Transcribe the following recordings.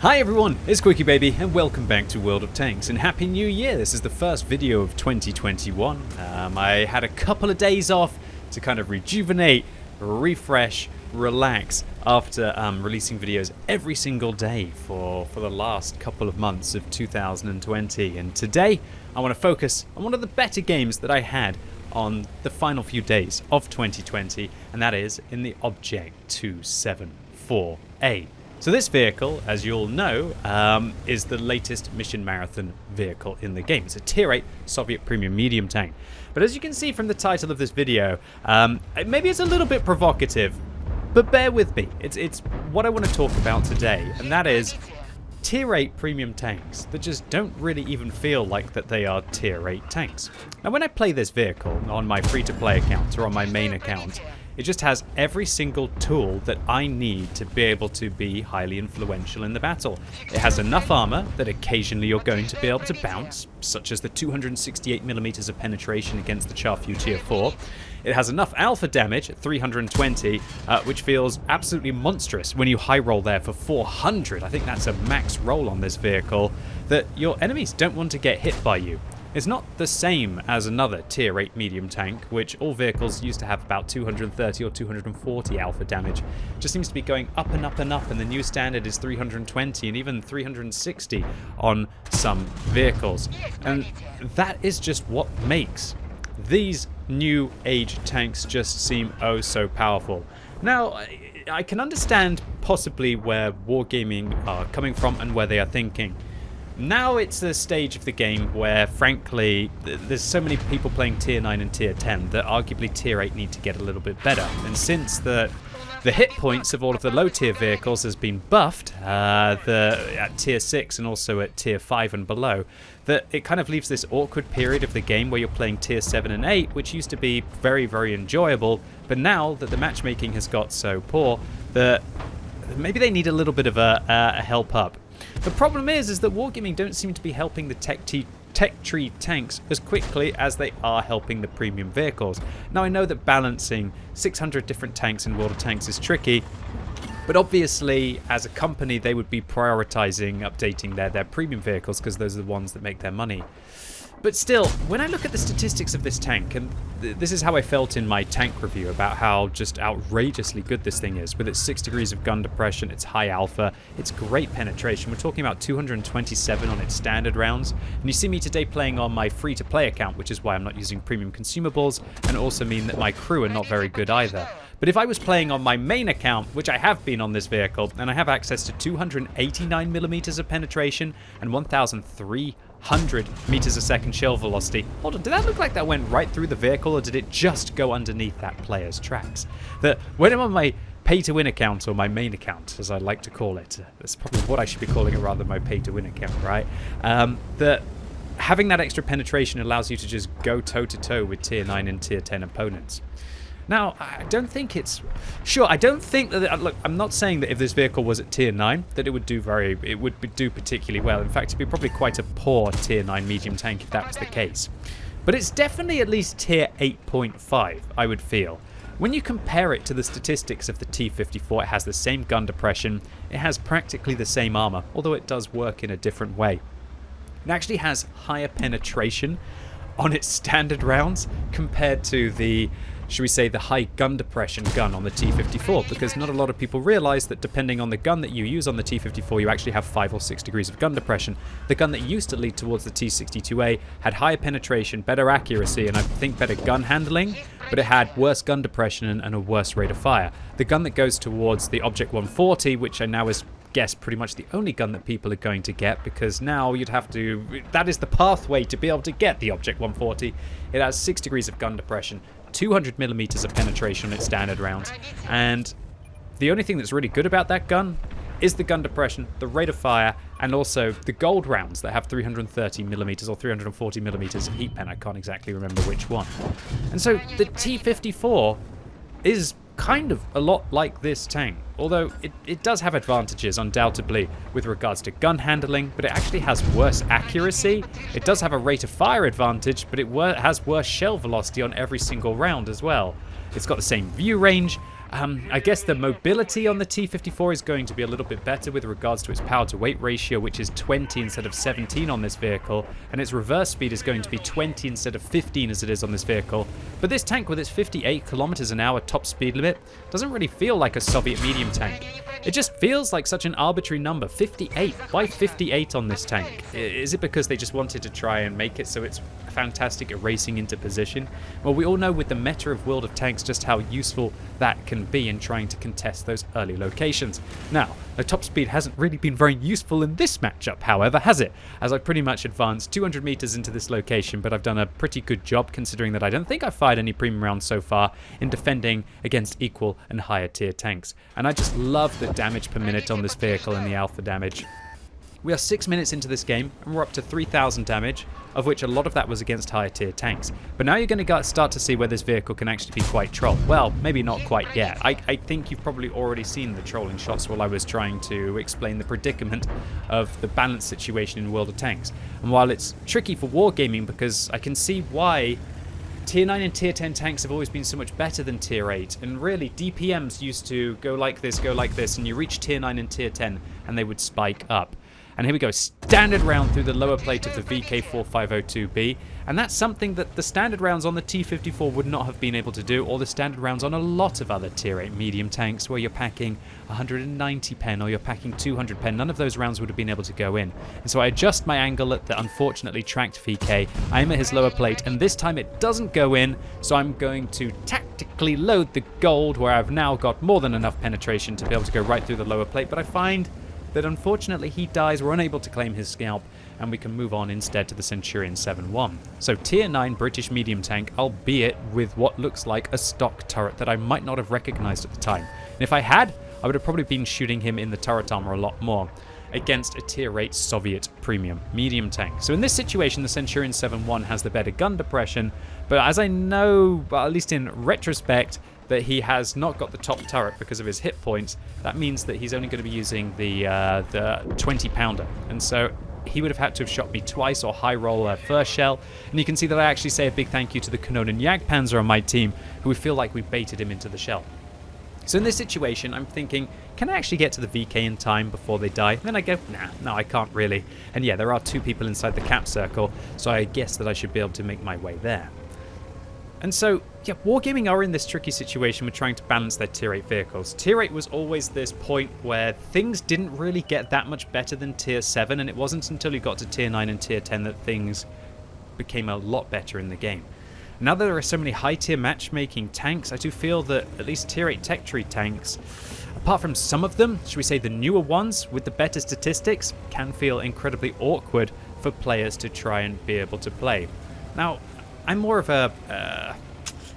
Hi everyone, it's QuickyBaby and welcome back to World of Tanks and Happy New Year. This is the first video of 2021. I had a couple of days off to kind of rejuvenate, refresh, relax after releasing videos every single day for the last couple of months of 2020. And today I want to focus on one of the better games that I had on the final few days of 2020, and that is in the Object 274A. So this vehicle, as you all know, is the latest mission marathon vehicle in the game. It's a Tier 8 Soviet premium medium tank. But as you can see from the title of this video, maybe it's a little bit provocative, but bear with me. It's what I want to talk about today, and that is Tier 8 premium tanks that just don't really even feel like that they are Tier 8 tanks. Now when I play this vehicle on my free-to-play account or on my main account, it just has every single tool that I need to be able to be highly influential in the battle. It has enough armor that occasionally you're going to be able to bounce, such as the 268mm of penetration against the Charfu Tier 4. It has enough alpha damage at 320, which feels absolutely monstrous when you high roll there for 400. I think that's a max roll on this vehicle, that your enemies don't want to get hit by you. It's not the same as another Tier 8 medium tank, which all vehicles used to have about 230 or 240 alpha damage. It just seems to be going up and up and up, and the new standard is 320 and even 360 on some vehicles. And that is just what makes these new age tanks just seem oh so powerful. Now, I can understand possibly where Wargaming are coming from and where they are thinking. Now it's the stage of the game where, frankly, there's so many people playing Tier 9 and Tier 10 that arguably Tier 8 need to get a little bit better. And since the hit points of all of the low tier vehicles has been buffed, at Tier 6 and also at Tier 5 and below, that it kind of leaves this awkward period of the game where you're playing Tier 7 and 8, which used to be very, very enjoyable. But now that the matchmaking has got so poor, that maybe they need a little bit of a help up. The problem is that Wargaming don't seem to be helping the tech tree tanks as quickly as they are helping the premium vehicles. Now I know that balancing 600 different tanks in World of Tanks is tricky, but obviously as a company they would be prioritizing updating their premium vehicles because those are the ones that make their money. But still, when I look at the statistics of this tank, and this is how I felt in my tank review about how just outrageously good this thing is, with its 6 degrees of gun depression, its high alpha, its great penetration. We're talking about 227 on its standard rounds. And you see me today playing on my free-to-play account, which is why I'm not using premium consumables, and also mean that my crew are not very good either. But if I was playing on my main account, which I have been on this vehicle, and I have access to 289mm of penetration and 1,300 meters a second shell velocity. Hold on, did that look like that went right through the vehicle, or did it just go underneath that player's tracks? That when I'm on my pay-to-win account, or my main account, as I like to call it, that's probably what I should be calling it rather than my pay-to-win account, right? That having that extra penetration allows you to just go toe-to-toe with Tier 9 and Tier 10 opponents. Now, I don't think it's... Sure, I don't think that... Look, I'm not saying that if this vehicle was at Tier 9, that it would do particularly well. In fact, it'd be probably quite a poor Tier 9 medium tank if that was the case. But it's definitely at least Tier 8.5, I would feel. When you compare it to the statistics of the T-54, it has the same gun depression, it has practically the same armor, although it does work in a different way. It actually has higher penetration on its standard rounds compared to the... should we say, the high gun depression gun on the T-54, because not a lot of people realize that depending on the gun that you use on the T-54, you actually have 5 or 6 degrees of gun depression. The gun that used to lead towards the T-62A had higher penetration, better accuracy, and I think better gun handling, but it had worse gun depression and a worse rate of fire. The gun that goes towards the Object 140, which I now is guess pretty much the only gun that people are going to get, because now you'd have to... that is the pathway to be able to get the Object 140. It has 6 degrees of gun depression, 200mm of penetration on its standard rounds, and the only thing that's really good about that gun is the gun depression, the rate of fire, and also the gold rounds that have 330mm or 340mm heat pen. I can't exactly remember which one. And so the T-54 is kind of a lot like this tank, although it does have advantages undoubtedly with regards to gun handling, but it actually has worse accuracy. It does have a rate of fire advantage, but it has worse shell velocity on every single round as well. It's got the same view range, I guess the mobility on the T-54 is going to be a little bit better with regards to its power to weight ratio, which is 20 instead of 17 on this vehicle, and its reverse speed is going to be 20 instead of 15 as it is on this vehicle. But this tank with its 58 kilometers an hour top speed limit doesn't really feel like a Soviet medium tank. It just feels like such an arbitrary number. 58. Why 58 on this tank? Is it because they just wanted to try and make it so it's fantastic at racing into position? Well, we all know with the meta of World of Tanks just how useful that can be in trying to contest those early locations. Now, the top speed hasn't really been very useful in this matchup, however, has it? As I pretty much advanced 200 meters into this location, but I've done a pretty good job considering that I don't think I've fired any premium rounds so far in defending against equal and higher tier tanks. And I just love the damage per minute on this vehicle and the alpha damage. We are 6 minutes into this game, and we're up to 3,000 damage, of which a lot of that was against higher tier tanks. But now you're going to start to see where this vehicle can actually be quite troll. Well, maybe not quite yet. I think you've probably already seen the trolling shots while I was trying to explain the predicament of the balance situation in World of Tanks. And while it's tricky for wargaming, because I can see why Tier 9 and Tier 10 tanks have always been so much better than Tier 8, and really DPMs used to go like this, and you reach Tier 9 and Tier 10, and they would spike up. And here we go, standard round through the lower plate of the VK4502B, and that's something that the standard rounds on the T-54 would not have been able to do, or the standard rounds on a lot of other Tier 8 medium tanks where you're packing 190 pen or you're packing 200 pen. None of those rounds would have been able to go in. And so I adjust my angle at the unfortunately tracked VK. I aim at his lower plate, and this time it doesn't go in, so I'm going to tactically load the gold where I've now got more than enough penetration to be able to go right through the lower plate, but I find that unfortunately he dies, we're unable to claim his scalp, and we can move on instead to the Centurion 7-1. So Tier 9 British medium tank, albeit with what looks like a stock turret that I might not have recognized at the time. And if I had, I would have probably been shooting him in the turret armor a lot more against a Tier 8 Soviet premium medium tank. So in this situation, the Centurion 7-1 has the better gun depression, but as I know, well, at least in retrospect, that he has not got the top turret because of his hit points, that means that he's only going to be using the 20-pounder. And so he would have had to have shot me twice or high roll first shell. And you can see that I actually say a big thank you to the Kanonen Jagdpanzer on my team, who feel like we baited him into the shell. So in this situation, I'm thinking, can I actually get to the VK in time before they die? And then I go, no, I can't really. And yeah, there are two people inside the cap circle, so I guess that I should be able to make my way there. And so, yeah, wargaming are in this tricky situation with trying to balance their Tier 8 vehicles. Tier 8 was always this point where things didn't really get that much better than Tier 7, and it wasn't until you got to Tier 9 and Tier 10 that things became a lot better in the game. Now that there are so many high-tier matchmaking tanks, I do feel that at least Tier 8 tech tree tanks, apart from some of them, should we say the newer ones with the better statistics, can feel incredibly awkward for players to try and be able to play. Now, I'm more of a,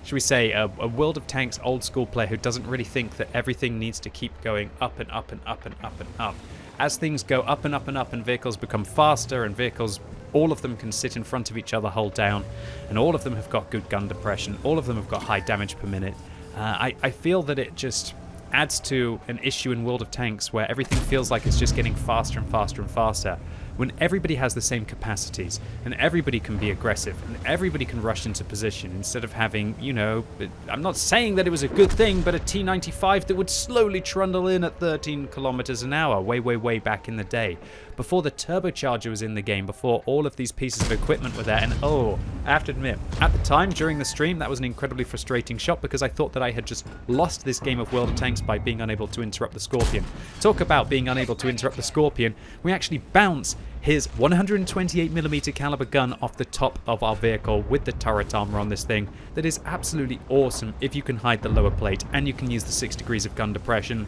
should we say, a World of Tanks old school player who doesn't really think that everything needs to keep going up and up and up and up and up. As things go up and up and up and vehicles become faster and vehicles, all of them can sit in front of each other, hold down, and all of them have got good gun depression, all of them have got high damage per minute. I feel that it just adds to an issue in World of Tanks where everything feels like it's just getting faster and faster and faster, when everybody has the same capacities and everybody can be aggressive and everybody can rush into position instead of having, you know, I'm not saying that it was a good thing, but a T-95 that would slowly trundle in at 13 kilometers an hour way back in the day, before the turbocharger was in the game, before all of these pieces of equipment were there. And oh, I have to admit, at the time during the stream, that was an incredibly frustrating shot because I thought that I had just lost this game of World of Tanks by being unable to interrupt the Scorpion. Talk about being unable to interrupt the Scorpion, we actually bounce his 128mm caliber gun off the top of our vehicle with the turret armor on this thing. That is absolutely awesome if you can hide the lower plate and you can use the 6 degrees of gun depression.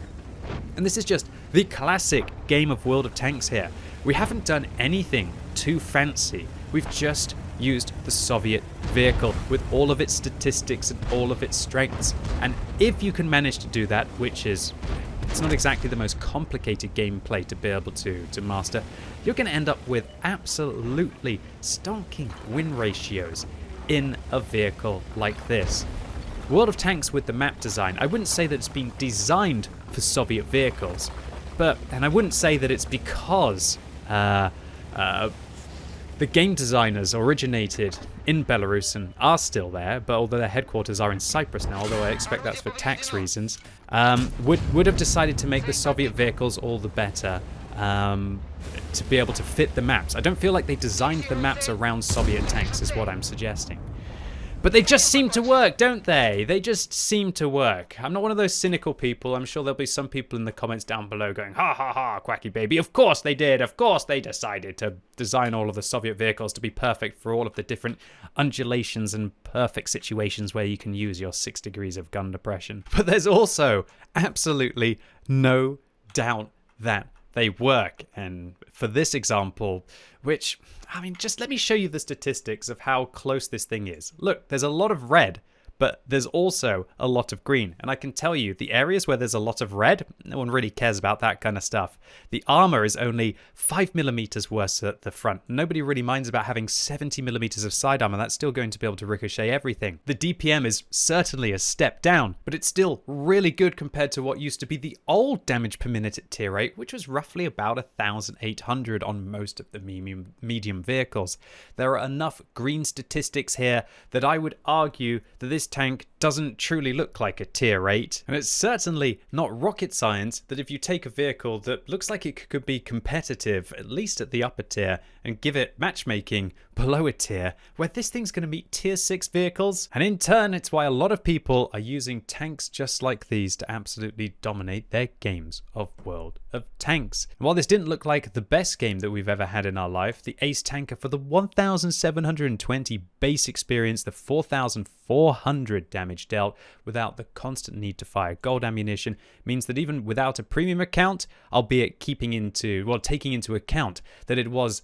And this is just the classic game of World of Tanks here. We haven't done anything too fancy. We've just used the Soviet vehicle with all of its statistics and all of its strengths. And if you can manage to do that, which is, it's not exactly the most complicated gameplay to be able to master, you're going to end up with absolutely stonking win ratios in a vehicle like this. World of Tanks with the map design, I wouldn't say that it's been designed for Soviet vehicles, and I wouldn't say that it's because the game designers originated in Belarus and are still there, but although their headquarters are in Cyprus now, although I expect that's for tax reasons, would have decided to make the Soviet vehicles all the better to be able to fit the maps. I don't feel like they designed the maps around Soviet tanks, is what I'm suggesting. But they just seem to work, don't they? They just seem to work. I'm not one of those cynical people. I'm sure there'll be some people in the comments down below going, ha ha ha, QuickyBaby. Of course they did. Of course they decided to design all of the Soviet vehicles to be perfect for all of the different undulations and perfect situations where you can use your 6 degrees of gun depression. But there's also absolutely no doubt that they work. And for this example, which, I mean, just let me show you the statistics of how close this thing is. Look, there's a lot of red, but there's also a lot of green. And I can tell you, the areas where there's a lot of red, no one really cares about that kind of stuff. The armor is only 5mm worse at the front. Nobody really minds about having 70mm of side armor. That's still going to be able to ricochet everything. The DPM is certainly a step down, but it's still really good compared to what used to be the old damage per minute at tier 8, which was roughly about 1,800 on most of the medium vehicles. There are enough green statistics here that I would argue that this tank doesn't truly look like a tier 8, and it's certainly not rocket science that if you take a vehicle that looks like it could be competitive, at least at the upper tier, and give it matchmaking below a tier, where this thing's going to meet tier 6 vehicles. And in turn, it's why a lot of people are using tanks just like these to absolutely dominate their games of World of Tanks. And while this didn't look like the best game that we've ever had in our life, the ace tanker for the 1,720 base experience, the 4,400 damage dealt without the constant need to fire gold ammunition, means that even without a premium account, albeit taking into account that it was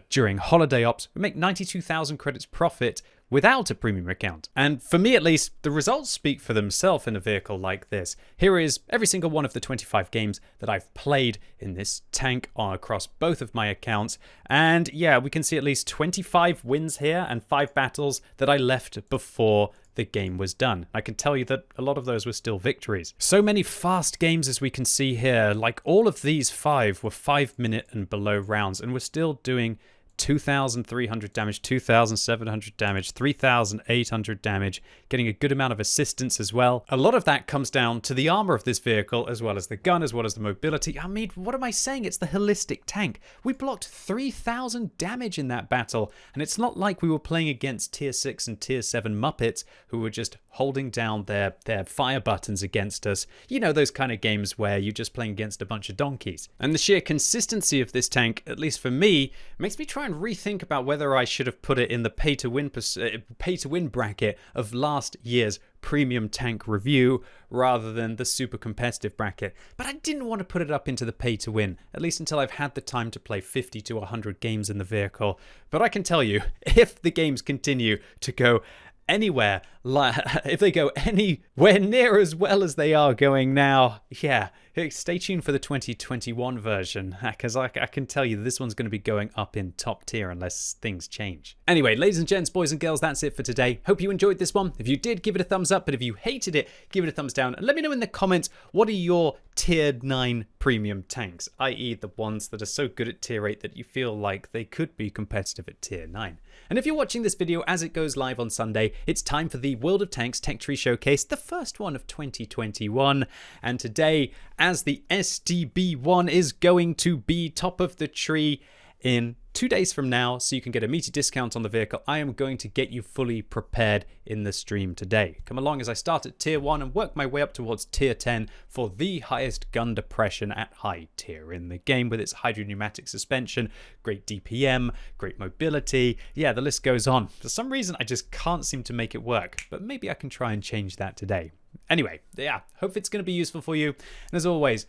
during holiday ops, we make 92,000 credits profit without a premium account. And for me at least, the results speak for themselves in a vehicle like this. Here is every single one of the 25 games that I've played in this tank across both of my accounts. And yeah, we can see at least 25 wins here and 5 battles that I left before the game was done. I can tell you that a lot of those were still victories. So many fast games as we can see here, like all of these 5 were 5-minute and below rounds, and we're still doing 2,300 damage, 2,700 damage, 3,800 damage, getting a good amount of assistance as well. A lot of that comes down to the armor of this vehicle, as well as the gun, as well as the mobility. I mean, what am I saying? It's the holistic tank. We blocked 3,000 damage in that battle, and it's not like we were playing against tier 6 and tier 7 Muppets who were just holding down their fire buttons against us. You know, those kind of games where you're just playing against a bunch of donkeys. And the sheer consistency of this tank, at least for me, makes me try and rethink about whether I should have put it in the pay-to-win bracket of last year's premium tank review rather than the super competitive bracket. But I didn't want to put it up into the pay-to-win, at least until I've had the time to play 50 to 100 games in the vehicle. But I can tell you, if the games continue to go anywhere, if they go anywhere near as well as they are going now, yeah, stay tuned for the 2021 version, because I can tell you this one's going to be going up in top tier unless things change. Anyway, ladies and gents, boys and girls, that's it for today. Hope you enjoyed this one. If you did, give it a thumbs up, but if you hated it, give it a thumbs down, and let me know in the comments, what are your tier 9 premium tanks, i.e. the ones that are so good at tier 8 that you feel like they could be competitive at tier 9. And if you're watching this video as it goes live on Sunday, it's time for the World of Tanks Tech Tree Showcase, the first one of 2021. And today, as the SDB1 is going to be top of the tree in 2 days from now, so you can get a meaty discount on the vehicle, I am going to get you fully prepared in the stream today. Come along as I start at tier 1 and work my way up towards tier 10 for the highest gun depression at high tier in the game, with its hydropneumatic suspension, great DPM, great mobility. Yeah, the list goes on. For some reason, I just can't seem to make it work, but maybe I can try and change that today. Anyway, yeah, hope it's going to be useful for you. And as always,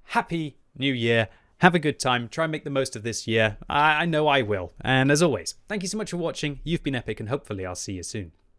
Happy New Year. Have a good time. Try and make the most of this year. I know I will. And as always, thank you so much for watching. You've been epic, and hopefully I'll see you soon.